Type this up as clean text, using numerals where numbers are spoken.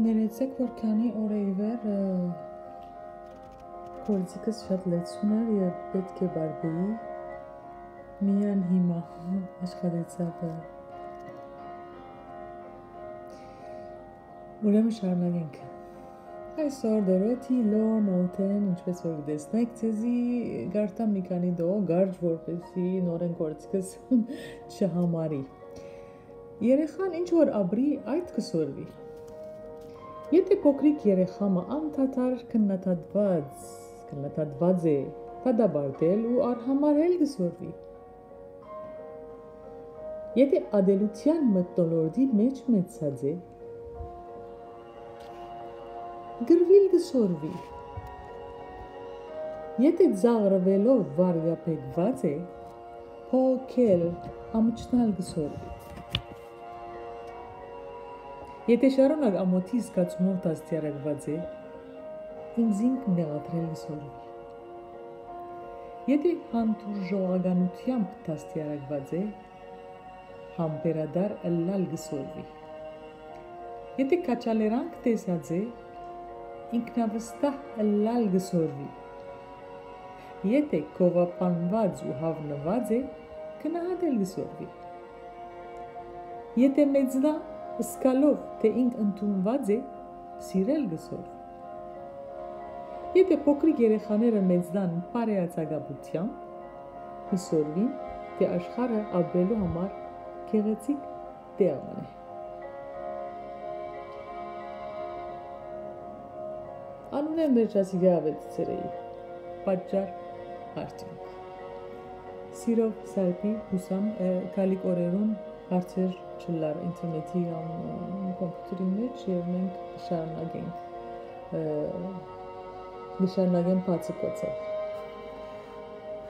Ներեցեք, որ քանի օր է ի վեր փորձիկս շատ լեցուն էր եւ պետք է բարբեի միան հիմա աշխատեցավ ուրեմն շարունակենք այսօր Դորոթի Նոթեն ինչպես որ տեսնեք ցեզի գարտա մի քանի գարջ որպեսի նորեն գործկս չհամարի երեխան ինչ որ ապրի այդ կսորվի Եթե փոքրիկ երեխամը անդադար քննադատված է, դադարել ու արհամարել գսորվի։ Եթե ադելության մթնոլորտի մեջ մեծած է, գրվիլ գսորվի։ Եթե ծաղրվելով վարյապետված է, փոքել ամճնալ գսորվի։ Եթե շարունակ ամոթի զգացումով դաստիարակված է, ինձինք նեղատրել գսորվի։ Եթե հանդուրժողականությամբ դաստիարակված է, համբերադար ըլլալ գսորվի։ Եթե կաչալերանք տեսած է, ինքնավստահ ըլլալ գսորվի։ Եթե կովապանված ու հավնված է, գնահատել գսորվի։ Եթե մեծնա Սկալով, թե ինք ընդունված է, սիրել գսորվի։ Եթե փոքրիկ երեխաները մեծնան բարեացակաբությամբ, գսորվին, թե աշխարհը ապրելու համար գեղեցիկ տեղն է։ Անուն եմ վերջացի գավեց ծրեի, պատճառ արդյունք։ Սիրով սարպի հուսամ կալիկ օրերուն հարցեր չլար ինտերնետի կոմպյուտերի մեջ և մենք շարունակենք բացը կոծել։